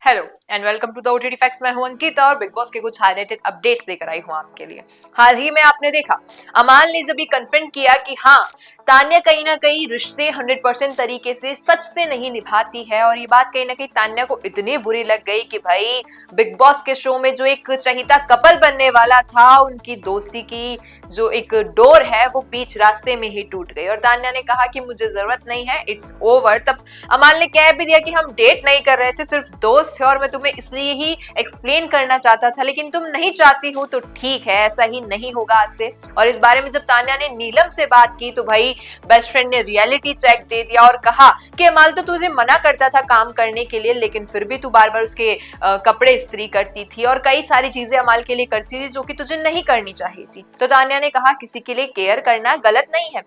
Hello and welcome to the OTT facts. मैं हूं अंकिता और बिग बॉस के कुछ हाईलाइटेड अपडेट्स लेकर आई हूं आपके लिए। हाल ही में आपने देखा अमाल ने जब ये कन्फर्म किया कि हाँ, तान्या कहीं ना कहीं रिश्ते 100% तरीके से सच से नहीं निभाती है, और ये बात कहीं ना कहीं तान्या को इतनी बुरी लग गई कि भाई बिग बॉस के शो में जो एक चहिता कपल बनने वाला था, उनकी दोस्ती की जो एक डोर है वो बीच रास्ते में ही टूट गई। और तान्या ने कहा कि मुझे जरूरत नहीं है, इट्स ओवर। तब अमाल ने कह भी दिया कि हम डेट नहीं कर रहे थे, सिर्फ दोस्त थे और मैं तुम्हें इसलिए ही एक्सप्लेन करना चाहता था, लेकिन तुम नहीं चाहती हो तो ठीक है, ऐसा ही नहीं होगा आज से। और इस बारे में जब तान्या ने नीलम से बात की तो भाई बेस्ट फ्रेंड ने रियलिटी चेक दे दिया और कहा कि अमाल तो तुझे मना करता था काम करने के लिए, लेकिन फिर भी तू बार बार उसके कपड़े इस्त्री करती थी और कई सारी चीजें अमाल के लिए करती थी जो कि तुझे नहीं करनी चाहिए थी। तो तान्या ने कहा किसी के लिए केयर करना गलत नहीं है।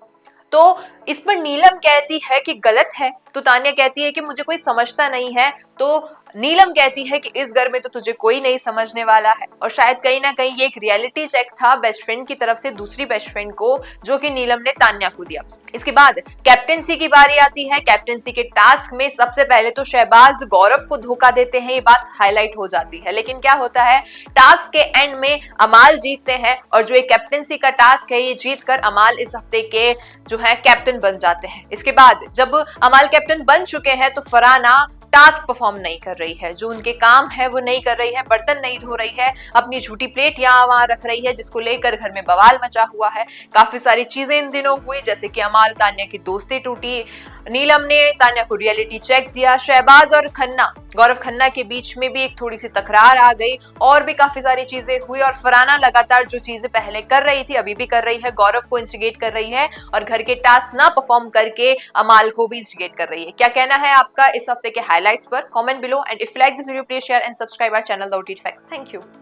तो इस पर नीलम कहती है कि गलत है, तो तान्या कहती है कि मुझे कोई समझता नहीं है। तो नीलम कहती है कि इस घर में तो तुझे कोई नहीं समझने वाला है। और शायद कहीं ना कहीं ये एक रियलिटी चेक था बेस्ट फ्रेंड की तरफ से दूसरी बेस्ट फ्रेंड को, जो कि नीलम ने तान्या को दिया। इसके बाद कैप्टेंसी की बारी आती है। कैप्टेंसी के टास्क में सबसे पहले तो शहबाज गौरव को धोखा देते हैं, ये बात हाईलाइट हो जाती है। लेकिन क्या होता है, टास्क के एंड में अमाल जीतते हैं और जो एक कैप्टेंसी का टास्क है ये जीत कर अमाल इस हफ्ते के जो है कैप्टन बन जाते हैं। इसके बाद जब अमाल कैप्टन बन चुके हैं तो फरहाना टास्क परफॉर्म नहीं कर रही है, जो उनके काम है वो नहीं कर रही है, बर्तन नहीं धो रही है, अपनी झूठी प्लेट यहाँ वहां रख रही है, जिसको लेकर घर में बवाल मचा हुआ है। काफी सारी चीजें इन दिनों हुई, जैसे कि अमाल तान्या की दोस्ती टूटी, नीलम ने तान्या को रियलिटी चेक दिया, शहबाज और खन्ना गौरव खन्ना के बीच में भी एक थोड़ी सी तकरार आ गई, और भी काफी सारी चीजें हुई। और फरहाना लगातार जो चीजें पहले कर रही थी अभी भी कर रही है, गौरव को इंस्टिगेट कर रही है और घर के टास्क ना परफॉर्म करके अमाल को भी इंस्टिगेट कर रही है। क्या कहना है आपका इस हफ्ते के हाइलाइट्स पर? Comment below, and if you like this video please share and subscribe our channel the OTT facts. Thank you.